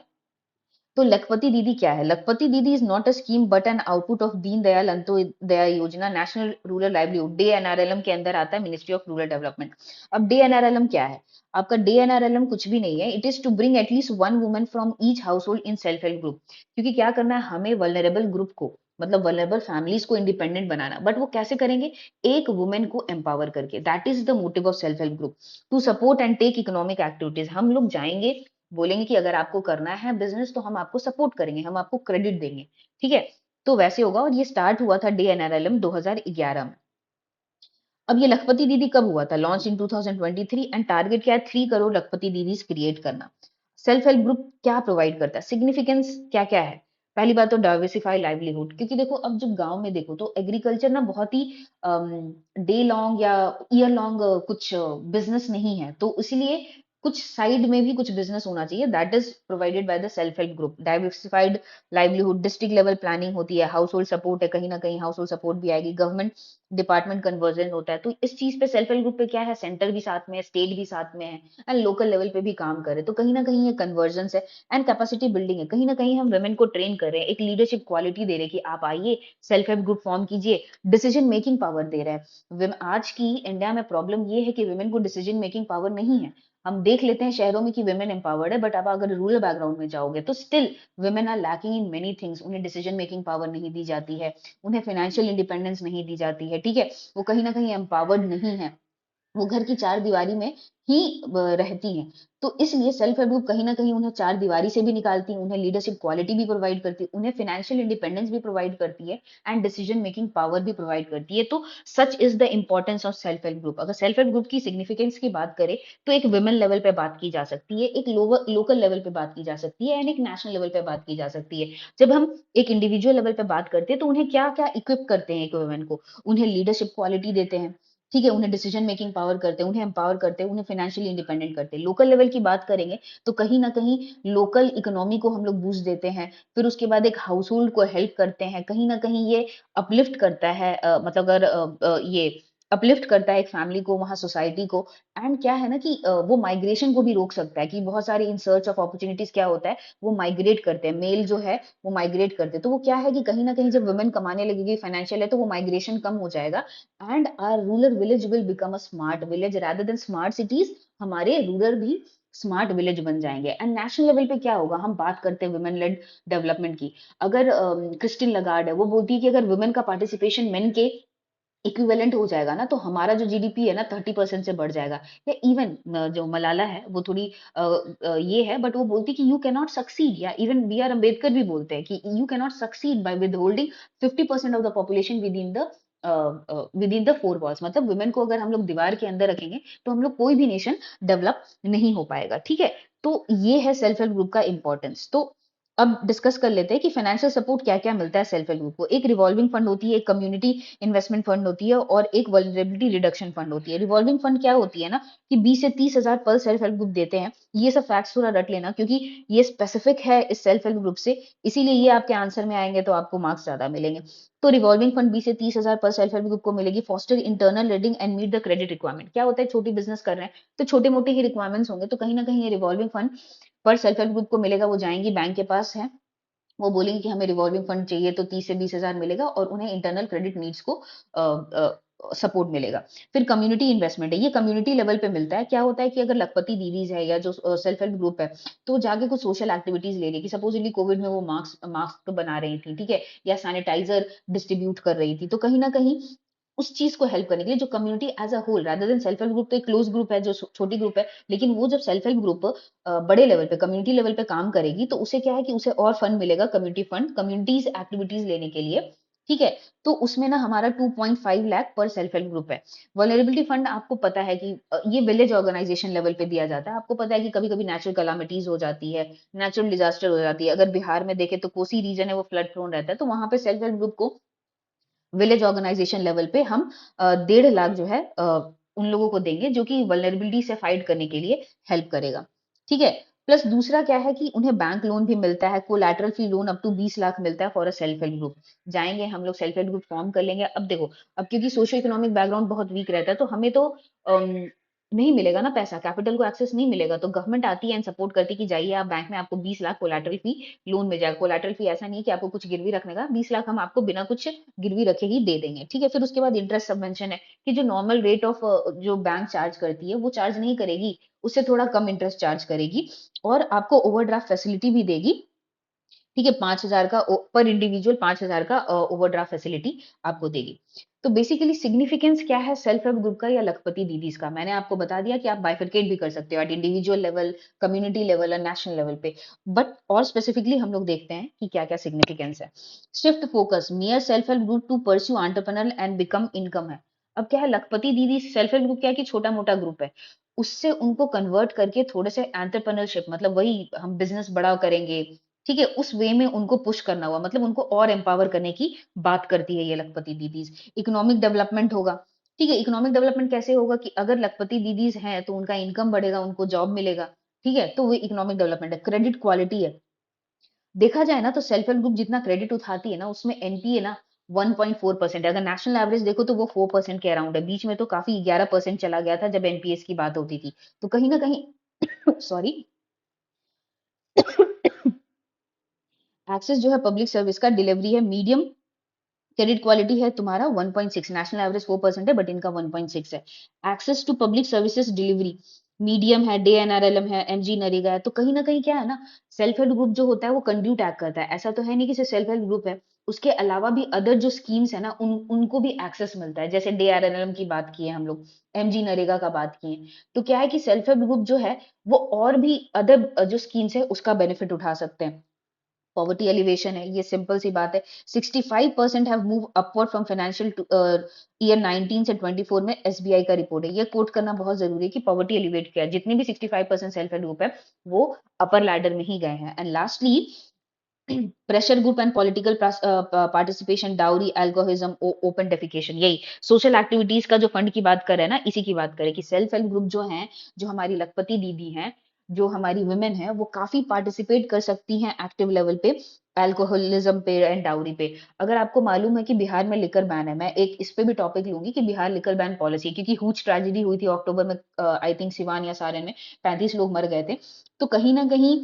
तो लखपति दीदी क्या है? Lakhpati Didi is not a scheme but an output of Deen Dayal Antyodaya Yojana, national rural livelihood, DAY NRLM के अंदर आता है, मिनिस्ट्री ऑफ रूरल डेवलपमेंट। अब डे एनआरएलएम क्या है? आपका डे एनआरएलएम कुछ भी नहीं है, it is to bring at least one woman from each household in self help group. क्योंकि क्या करना है हमें, वल्नरेबल ग्रुप को, मतलब वल्नरेबल फैमिलीज को इंडिपेंडेंट बनाना। बट वो कैसे करेंगे? एक वुमेन को एम्पावर करके। That is the motive of self help group, to support and take economic activities. हम लोग जाएंगे, बोलेंगे कि अगर आपको करना है बिजनेस तो हम आपको सपोर्ट करेंगे, हम आपको क्रेडिट देंगे, ठीक है। तो वैसे होगा, और ये स्टार्ट हुआ था डे एनआरएलएम 2011 में। अब ये लखपति दीदी कब हुआ था? लॉन्च इन 2023, एंड टारगेट क्या है? 3 करोड़ लखपति दीदीज क्रिएट करना। सेल्फ हेल्प ग्रुप क्या प्रोवाइड करता है? सिग्निफिकेंस क्या क्या है? पहली बात तो डाइवर्सिफाई लाइवलीहुड, क्योंकि देखो अब जब गांव में देखो तो एग्रीकल्चर ना बहुत ही डे लॉन्ग या ईयर लॉन्ग कुछ बिजनेस नहीं है, तो इसीलिए कुछ साइड में भी कुछ बिजनेस होना चाहिए। That is provided by the self help group. Diversified livelihood, district level planning होती है, हाउस होल्ड सपोर्ट है, कहीं ना कहीं हाउस होल्ड सपोर्ट भी आएगी, गवर्नमेंट डिपार्टमेंट कन्वर्जन होता है। तो इस चीज पे सेल्फ हेल्प ग्रुप पे क्या है, सेंटर भी साथ में है, स्टेट भी साथ में है, एंड लोकल लेवल पे भी काम करे। तो कहीं ना कहीं ये कन्वर्जन है एंड कैपेसिटी बिल्डिंग है। कहीं ना कहीं हम वुमेन को ट्रेन कर रहे हैं, एक लीडरशिप क्वालिटी दे रहे हैं कि आप आइए, सेल्फ हेल्प ग्रुप फॉर्म कीजिए, डिसीजन मेकिंग पावर दे रहा है। आज की इंडिया में प्रॉब्लम ये है कि वुमेन को डिसीजन मेकिंग पावर नहीं है। हम देख लेते हैं शहरों में कि वुमेन एम्पावर्ड है, बट अब अगर रूरल बैकग्राउंड में जाओगे तो still women are lacking in many things. उन्हें डिसीजन मेकिंग पावर नहीं दी जाती है, उन्हें फाइनेंशियल इंडिपेंडेंस नहीं दी जाती है, ठीक है। वो कहीं ना कहीं एम्पावर्ड नहीं है, वो घर की चार दीवारी में ही रहती हैं। तो इसलिए सेल्फ हेल्प ग्रुप कहीं ना कहीं उन्हें चार दीवारी से भी निकालती है, उन्हें लीडरशिप क्वालिटी भी प्रोवाइड करती है, उन्हें फाइनेंशियल इंडिपेंडेंस भी प्रोवाइड करती है, एंड डिसीजन मेकिंग पावर भी प्रोवाइड करती है। तो such is the importance of self help group. अगर सेल्फ हेल्प ग्रुप की सिग्निफिकेंस की बात करें तो एक वुमेन लेवल पे बात की जा सकती है, एक लोअर लोकल लेवल पे बात की जा सकती है, एंड एक नेशनल लेवल पे बात की जा सकती है। जब हम एक इंडिविजुअल लेवल पे बात करते हैं तो उन्हें क्या क्या इक्विप करते हैं एक वुमेन को? उन्हें लीडरशिप क्वालिटी देते हैं, ठीक है, उन्हें डिसीजन मेकिंग पावर करते हैं, उन्हें एम्पावर करते हैं, उन्हें फाइनेंशियली इंडिपेंडेंट करते हैं। लोकल लेवल की बात करेंगे तो कहीं ना कहीं लोकल इकोनॉमी को हम लोग बूस्ट देते हैं, फिर उसके बाद एक हाउस होल्ड को हेल्प करते हैं, कहीं ना कहीं ये अपलिफ्ट करता है, मतलब अगर ये अपलिफ्ट करता है एक फैमिली को, वहां सोसाइटी को। एंड क्या है ना कि वो माइग्रेशन को भी रोक सकता है, कि बहुत सारे इन सर्च ऑफ अपॉर्चुनिटीज क्या होता है, वो माइग्रेट करते हैं, मेल जो है वो माइग्रेट करते हैं। तो वो क्या है कि कहीं ना कहीं जब वुमेन कमाने लगेगी फाइनेंशियल है तो वो माइग्रेशन कम हो जाएगा, and our rural village will become a smart village rather than smart cities. हमारे रूरल भी स्मार्ट विलेज बन जाएंगे। एंड नेशनल लेवल पे क्या होगा, हम बात करते हैं वुमेन लेड डेवलपमेंट की। अगर क्रिस्टिन लगार्ड है, वो बोलती है कि अगर वुमेन का पार्टिसिपेशन मेन के इक्विवेलेंट हो जाएगा ना, तो हमारा जो जीडीपी है ना 30% से बढ़ जाएगा। या इवन जो मलाला है वो थोड़ी ये है, बट वो बोलती है कि यू कैन नॉट सक्सीड, या इवन बी आर अम्बेडकर भी बोलते हैं कि you can not succeed by withholding 50% of the population within the four walls. मतलब वुमेन को अगर हम लोग दीवार के अंदर रखेंगे तो हम लोग कोई भी नेशन डेवलप नहीं हो पाएगा, ठीक है। तो ये है सेल्फ हेल्प ग्रुप का इंपॉर्टेंस। तो अब डिस्कस कर लेते हैं कि फाइनेंशियल सपोर्ट क्या क्या मिलता है सेल्फ हेल्प ग्रुप को। एक रिवॉल्विंग फंड होती है, एक कम्युनिटी इन्वेस्टमेंट फंड होती है, और एक वल्नरेबिलिटी रिडक्शन फंड होती है। रिवॉल्विंग फंड क्या होती है ना कि 20 से 30 हजार पर सेल्फ हेल्प ग्रुप देते हैं। ये सब फैक्ट्स थोड़ा रट लेना, क्योंकि ये स्पेसिफिक है इस सेल्फ हेल्प ग्रुप से, इसीलिए ये आपके आंसर में आएंगे तो आपको मार्क्स ज्यादा मिलेंगे। तो रिवॉल्विंग फंड 20 से 30 हजार पर सेल्फ हेल्प ग्रुप को मिलेगी। Foster internal reading and meet the credit requirement. क्या होता है, छोटी बिजनेस कर रहे हैं तो छोटे मोटे ही रिक्वायरमेंट्स होंगे, तो कहीं ना कहीं ये रिवॉल्विंग फंड पर सेल्फ हेल्प ग्रुप को मिलेगा। वो जाएंगी बैंक के पास है, वो बोलेंगे कि हमें रिवॉल्विंग फंड चाहिए, तो 30 से 20 हजार मिलेगा, और उन्हें इंटरनल क्रेडिट नीड्स को सपोर्ट मिलेगा। फिर कम्युनिटी इन्वेस्टमेंट है, ये कम्युनिटी लेवल पे मिलता है। क्या होता है कि अगर लखपति दीदीज है या जो सेल्फ हेल्प ग्रुप है, तो जाके कुछ सोशल एक्टिविटीज ले रही है, कि सपोजिटली कोविड में वो मास्क मास्क बना रही थी, ठीक है, या सैनिटाइजर डिस्ट्रीब्यूट कर रही थी, तो कहीं ना कहीं उस चीज को हेल्प करने के लिए जो community as a whole, rather than self help group तो एक क्लोज ग्रुप है जो छोटी ग्रुप है, लेकिन वो जब सेल्फ हेल्प ग्रुप बड़े लेवल पे कम्युनिटी लेवल पे काम करेगी तो उसे क्या है कि उसे और फंड मिलेगा, कम्युनिटी फंड, कम्युनिटीज एक्टिविटीज लेने के लिए, ठीक है। तो उसमें ना हमारा 2.5 लाख पर सेल्फ हेल्प ग्रुप है। वल्नरेबिलिटी फंड आपको पता है कि ये विलेज ऑर्गेनाइजेशन लेवल पे दिया जाता है। आपको पता है कि कभी कभी नेचुरल कलामिटीज हो जाती है, नेचुरल डिजास्टर हो जाती है। अगर बिहार में देखें तो कोसी रीजन है वो फ्लड प्रोन रहता है, तो वहां पे सेल्फ हेल्प ग्रुप को विलेज ऑर्गेनाइजेशन लेवल पे हम 1.5 लाख जो है उन लोगों को देंगे, जो कि वल्नरेबिलिटी से फाइट करने के लिए हेल्प करेगा, ठीक है। प्लस दूसरा क्या है कि उन्हें बैंक लोन भी मिलता है, collateral free loan up to 20 lakh मिलता है for a self help group. जाएंगे हम लोग सेल्फ हेल्प ग्रुप फॉर्म कर लेंगे। अब देखो, अब क्योंकि सोशो इकोनॉमिक बैकग्राउंड बहुत वीक रहता है, तो हमें तो नहीं मिलेगा ना पैसा, कैपिटल को एक्सेस नहीं मिलेगा, तो गवर्नमेंट आती है एंड सपोर्ट करती है कि जाइए आप बैंक में, आपको 20 लाख कोलैटरल फी लोन मिल जाएगा। कोलैटरल फी ऐसा नहीं है कि आपको कुछ गिरवी रखने का, 20 लाख हम आपको बिना कुछ गिरवी रखे ही दे देंगे, ठीक है। फिर उसके बाद इंटरेस्ट सबवेंशन है कि जो नॉर्मल रेट ऑफ जो बैंक चार्ज करती है वो चार्ज नहीं करेगी, उससे थोड़ा कम इंटरेस्ट चार्ज करेगी, और आपको ओवरड्राफ्ट फैसिलिटी भी देगी, ठीक है। 5,000 का पर इंडिविजुअल 5,000 का ओवरड्राफ्ट फैसिलिटी आपको देगी। तो बेसिकली सिग्निफिकेंस क्या है सेल्फ हेल्प ग्रुप का या लखपति दीदीज का, मैंने आपको बता दिया कि आप बाइफरकेट भी कर सकते हो at individual level, community level और नेशनल लेवल पे। बट और स्पेसिफिकली हम लोग देखते हैं कि क्या क्या सिग्निफिकेंस है। Shift focus mere self help group to pursue entrepreneur and become income है। अब क्या है, लखपति दीदी सेल्फ हेल्प ग्रुप क्या है कि छोटा मोटा ग्रुप है, उससे उनको कन्वर्ट करके थोड़े से एंटरप्रेन्योरशिप, मतलब वही हम बिजनेस बड़ा करेंगे, ठीक है, उस वे में उनको पुश करना हुआ, मतलब उनको और एम्पावर करने की बात करती है ये लखपति दीदीज। इकोनॉमिक डेवलपमेंट होगा, ठीक है। इकोनॉमिक डेवलपमेंट कैसे होगा कि अगर लखपति दीदीज हैं तो उनका इनकम बढ़ेगा, उनको जॉब मिलेगा, ठीक है, तो वो इकोनॉमिक डेवलपमेंट है। क्रेडिट क्वालिटी है, देखा जाए ना तो सेल्फ हेल्प ग्रुप जितना क्रेडिट उठाती है ना उसमें एनपीए ना 1.4% है। अगर नेशनल एवरेज देखो तो वो 4% के अराउंड है, बीच में तो काफी 11% चला गया था जब एनपीएस की बात होती थी। तो कहीं ना कहीं सॉरी, एक्सेस जो है पब्लिक सर्विस का डिलीवरी है मीडियम, क्रेडिट क्वालिटी है तुम्हारा 1.6, नेशनल एवरेज 4% है बट इनका 1.6 है। Access to public services delivery medium है, डे एनआरएलएम है, एमजी नरेगा है। तो कहीं ना कहीं क्या है ना, सेल्फ हेल्प ग्रुप जो होता है वो कंड्यू टैग करता है, ऐसा तो है नहीं कि सिर्फ सेल्फ हेल्प ग्रुप है, उसके अलावा भी अदर जो स्कीम्स है ना उनको भी एक्सेस मिलता है, जैसे डे आरएलएम की बात की है हम लोग, एमजी नरेगा का बात किए। तो क्या है कि सेल्फ हेल्प ग्रुप जो है वो और भी अदर जो स्कीम्स है उसका बेनिफिट उठा सकते हैं। पॉवर्टी एलिवेशन है, ये सिंपल सी बात है। 65% have move upward from financial year 19 से 24 में एसबीआई का रिपोर्ट है, ये कोट करना बहुत जरूरी है कि पॉवर्टी एलिवेट किया है, जितने भी 65% सेल्फ हेल्प ग्रुप है वो अपर लैडर में ही गए हैं। And lastly pressure group and political participation, dowry, alcoholism, open defecation, यही सोशल एक्टिविटीज का जो फंड की बात कर रहे हैं ना, इसी की बात करें कि सेल्फ हेल्प ग्रुप जो है, जो हमारी लखपति दीदी हैं, जो हमारी वुमेन है, वो काफी पार्टिसिपेट कर सकती हैं एक्टिव लेवल पे, अल्कोहलिज्म पे एंड डाउरी पे। अगर आपको मालूम है कि बिहार में लिकर बैन है, मैं एक इस पे भी टॉपिक लूंगी कि बिहार लिकर बैन पॉलिसी, क्योंकि हुज ट्रेजेडी हुई थी अक्टूबर में, आई थिंक सिवान या सारण में 35 लोग मर गए थे। तो कहीं ना कहीं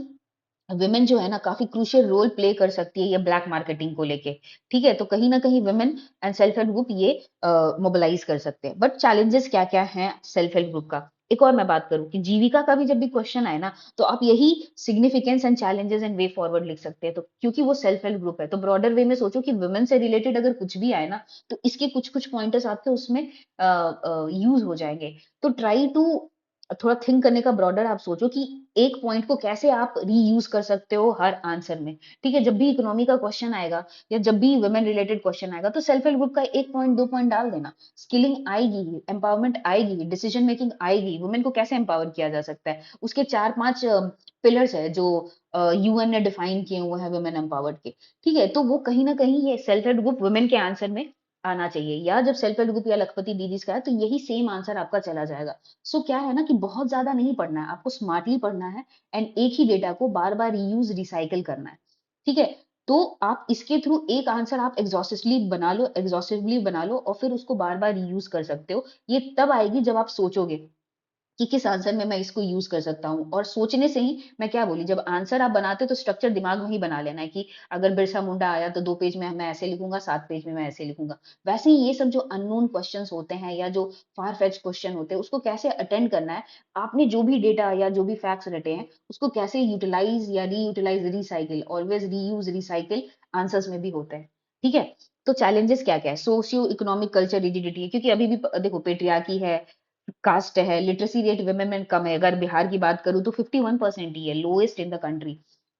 विमेन जो है ना काफी क्रूशियल रोल प्ले कर सकती है ये ब्लैक मार्केटिंग को लेके, ठीक है। तो कहीं ना कहीं women and self help group ये मोबिलाइज कर सकते हैं। बट चैलेंजेस क्या क्या हैं सेल्फ हेल्प ग्रुप का, एक और मैं बात करूं कि जीविका का भी जब भी क्वेश्चन आए ना, तो आप यही significance and challenges and way forward लिख सकते हैं, तो क्योंकि वो सेल्फ हेल्प ग्रुप है तो ब्रॉडर वे में सोचो कि वुमेन से रिलेटेड अगर कुछ भी आए ना, तो इसके कुछ कुछ पॉइंटर्स आपके उसमें यूज हो जाएंगे। तो ट्राई टू थोड़ा थिंक करने का ब्रॉडर आप सोचो कि एक पॉइंट को कैसे आप रीयूज कर सकते हो हर आंसर में, ठीक है। जब भी इकोनॉमी का क्वेश्चन आएगा या जब भी वुमेन रिलेटेड क्वेश्चन आएगा तो सेल्फ हेल्प ग्रुप का एक पॉइंट दो पॉइंट डाल देना, स्किलिंग आएगी ही, एम्पावरमेंट आएगी, डिसीजन मेकिंग आएगी, वुमेन को कैसे एम्पावर किया जा सकता है, उसके 4-5 पिलर्स है जो यूएन ने डिफाइन किए हुए हैं वुमेन एम्पावर्ड के, ठीक है। तो वो कहीं ना कहीं ये सेल्फ हेल्प ग्रुप वुमेन के आंसर में आना चाहिए, या जब सेल्फ हेल्प ग्रुप या लखपति दीदीज का है तो यही सेम आंसर आपका चला जाएगा। सो क्या है ना कि बहुत ज्यादा नहीं पढ़ना है, आपको स्मार्टली पढ़ना है एंड एक ही डेटा को बार बार रीयूज रिसाइकिल करना है, ठीक है। तो आप इसके थ्रू एक आंसर आप एग्जॉस्टिवली बना लो और फिर उसको बार बार रीयूज कर सकते हो। ये तब आएगी जब आप सोचोगे कि किस आंसर में मैं इसको यूज कर सकता हूँ, और सोचने से ही मैं क्या बोली, जब आंसर आप बनाते हो तो स्ट्रक्चर दिमाग में ही बना लेना है कि अगर बिरसा मुंडा आया तो 2 पेज में मैं ऐसे लिखूंगा, 7 पेज में मैं ऐसे लिखूंगा। वैसे ही ये सब जो अननोन क्वेश्चंस होते हैं या जो फार फेच क्वेश्चन होते हैं उसको कैसे अटेंड करना है, आपने जो भी डेटा या जो भी फैक्ट्स रटे हैं उसको कैसे यूटिलाइज या reutilise, recycle, always reuse recycle answers में भी होते हैं, ठीक है। तो चैलेंजेस क्या क्या है, सोशियो इकोनॉमिक कल्चर रिजिडिटी है, क्योंकि अभी भी देखो पेट्रियार्की है, कास्ट है, लिटरेसी रेट वुमेन में कम है, अगर बिहार की बात करूं तो 51% ही है, लोएस्ट इन द कंट्री।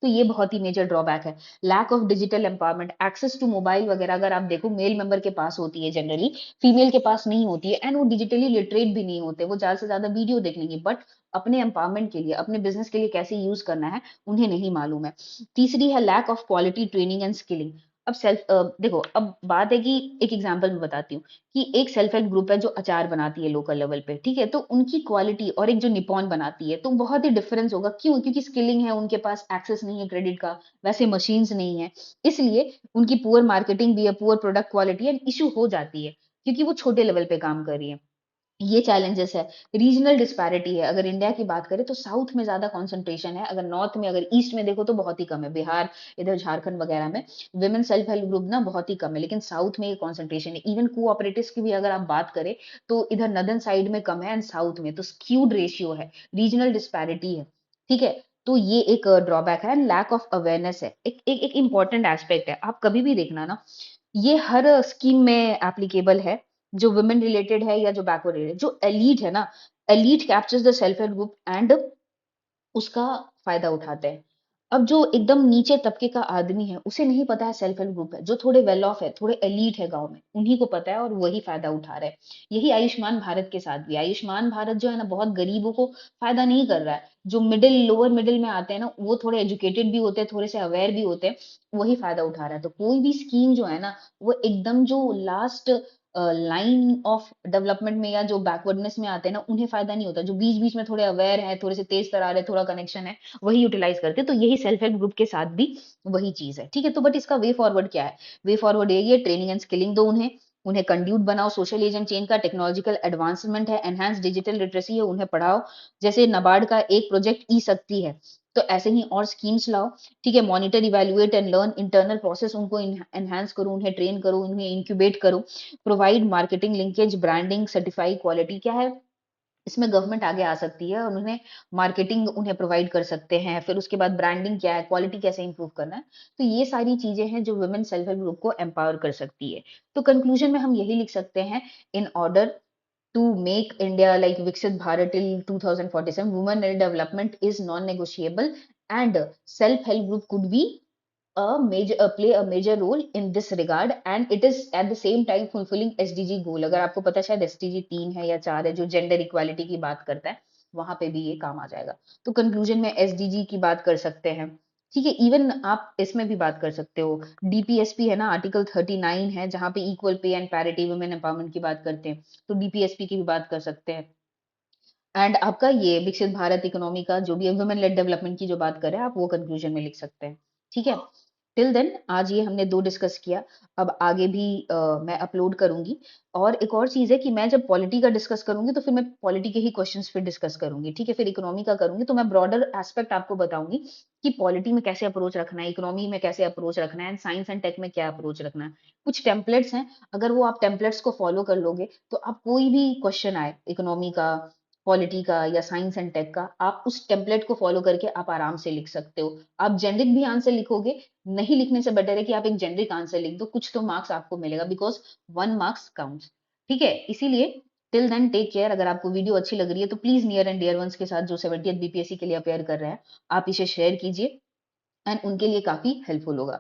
तो ये बहुत ही मेजर ड्रॉबैक है। Lack of digital empowerment, access to mobile वगैरह अगर आप देखो मेल मेंबर के पास होती है जनरली, फीमेल के पास नहीं होती है, एंड वो डिजिटली लिटरेट भी नहीं होते, वो ज्यादा से ज्यादा वीडियो देख लेंगे बट अपने एम्पावरमेंट के लिए, अपने बिजनेस के लिए कैसे यूज करना है उन्हें नहीं मालूम है। तीसरी है lack of quality training and skilling. अब देखो, अब बात है कि एक एग्जांपल मैं बताती हूँ कि एक सेल्फ हेल्प ग्रुप है जो अचार बनाती है लोकल लेवल पे, ठीक है, तो उनकी क्वालिटी और एक जो निपॉन बनाती है तो बहुत ही डिफरेंस होगा, क्यों, क्योंकि स्किलिंग है, उनके पास एक्सेस नहीं है क्रेडिट का, वैसे मशीन्स नहीं है, इसलिए उनकी पुअर मार्केटिंग भी है, पुअर प्रोडक्ट क्वालिटी है, इशू हो जाती है क्योंकि वो छोटे लेवल पे काम कर रही है। ये चैलेंजेस है। रीजनल डिस्पैरिटी है, अगर इंडिया की बात करें तो साउथ में ज्यादा कंसंट्रेशन है, अगर नॉर्थ में, अगर ईस्ट में देखो तो बहुत ही कम है, बिहार, इधर झारखंड वगैरह में विमेन सेल्फ हेल्प ग्रुप ना बहुत ही कम है, लेकिन साउथ में ये कॉन्सेंट्रेशन है। इवन कोऑपरेटिव्स की भी अगर आप बात करें तो इधर नदर्न साइड में कम है एंड साउथ में, तो स्क्यूड रेशियो है, रीजनल डिस्पैरिटी है। ठीक है, तो ये एक ड्रॉबैक है एंड लैक ऑफ अवेयरनेस है। एक इंपॉर्टेंट एस्पेक्ट है, आप कभी भी देखना ना, ये हर स्कीम में एप्लीकेबल है, जो वुमेन रिलेटेड है या जो बैकवर्ड रिलेटेड, जो एलीट है ना, elite captures the self help group and उसका फायदा उठाते हैं। अब जो एकदम नीचे तबके का आदमी है, उसे नहीं पता है सेल्फ हेल्प ग्रुप है, जो थोड़े वेल ऑफ है, थोड़े एलीट है गांव में, उन्हीं को पता है और वही फायदा उठा रहे हैं। यही आयुष्मान भारत के साथ भी, आयुष्मान भारत जो है ना, बहुत गरीबों को फायदा नहीं कर रहा है। जो मिडिल लोअर मिडिल में आते हैं ना, वो थोड़े एजुकेटेड भी होते हैं, थोड़े से अवेयर भी होते हैं, वही फायदा उठा रहा है। तो कोई भी स्कीम जो है ना, वो एकदम जो लास्ट लाइन ऑफ डेवलपमेंट में या जो बैकवर्डनेस में आते हैं ना, उन्हें फायदा नहीं होता। जो बीच बीच में थोड़े अवेयर है, थोड़े से तेज तरार है, थोड़ा कनेक्शन है, वही यूटिलाइज करते हैं। तो यही सेल्फ हेल्प ग्रुप के साथ भी वही चीज है। ठीक है, तो बट इसका वे फॉरवर्ड क्या है? वे फॉरवर्ड यही है, ट्रेनिंग एंड स्किलिंग दो उन्हें, उन्हें कंड्यूट बनाओ सोशल एजेंट चेंज का, टेक्नोलॉजिकल एडवांसमेंट है, एनहांस डिजिटल लिटरेसी है, उन्हें पढ़ाओ। जैसे नाबार्ड का एक प्रोजेक्ट ई शक्ति है, तो ऐसे ही और स्कीम्स लाओ। ठीक है, monitor, evaluate and learn, internal process उनको एनहांस करो, उन्हें ट्रेन करो, उन्हें इंक्यूबेट करो। Provide marketing linkage, branding, certify quality. क्या है इसमें? गवर्नमेंट आगे आ सकती है और उन्हें मार्केटिंग उन्हें प्रोवाइड कर सकते हैं। फिर उसके बाद ब्रांडिंग क्या है, क्वालिटी कैसे इंप्रूव करना है। तो ये सारी चीजें हैं जो वुमेन सेल्फ हेल्प ग्रुप को एम्पावर कर सकती है। तो कंक्लूजन में हम यही लिख सकते हैं, in order to make India like Viksit Bharat till 2047, women-led development is non-negotiable, and self-help group could be play a major role in this regard, and it is at the same time fulfilling SDG goal। अगर आपको पता है शायद SDG 3 है या 4 है, जो gender equality की बात करता है, वहां पे भी ये काम आ जाएगा। तो कंक्लूजन में SDG की बात कर सकते हैं। ठीक है, इवन आप इसमें भी बात कर सकते हो, DPSP है ना, आर्टिकल 39 है, जहां पे equal pay and parity women empowerment की बात करते हैं, तो DPSP की भी बात कर सकते हैं। एंड आपका ये विकसित भारत इकोनॉमी का जो भी वुमेन लेड डेवलपमेंट की जो बात कर रहे हैं, आप वो कंक्लूजन में लिख सकते हैं। ठीक है, टिल देन आज ये हमने दो डिस्कस किया, अब आगे भी मैं अपलोड करूंगी। और एक और चीज है कि मैं जब पॉलिटी का डिस्कस करूंगी तो फिर मैं पॉलिटी के ही क्वेश्चंस फिर डिस्कस करूंगी। ठीक है, फिर इकोनॉमी का करूंगी तो मैं ब्रॉडर एस्पेक्ट आपको बताऊंगी कि पॉलिटी में कैसे अप्रोच रखना है, इकोनॉमी में कैसे अप्रोच रखना है, एंड साइंस एंड टेक में क्या अप्रोच रखना है। कुछ टेम्पलेट्स हैं, अगर वो आप टेम्पलेट्स को फॉलो कर लोगे तो आप कोई भी क्वेश्चन आए इकोनॉमी का, पॉलिटी का या साइंस एंड टेक का, आप उस टेम्पलेट को फॉलो करके आप आराम से लिख सकते हो। आप जेनरिक भी आंसर लिखोगे, नहीं लिखने से बेटर है कि आप एक जेनरिक आंसर लिख दो, कुछ तो मार्क्स आपको मिलेगा, बिकॉज 1 मार्क्स काउंट्स। ठीक है, इसीलिए टिल देन टेक केयर। अगर आपको वीडियो अच्छी लग रही है तो please near and dear ones के साथ जो 70th बीपीएससी के लिए अपेयर कर रहे हैं, आप इसे शेयर कीजिए एंड उनके लिए काफी हेल्पफुल होगा।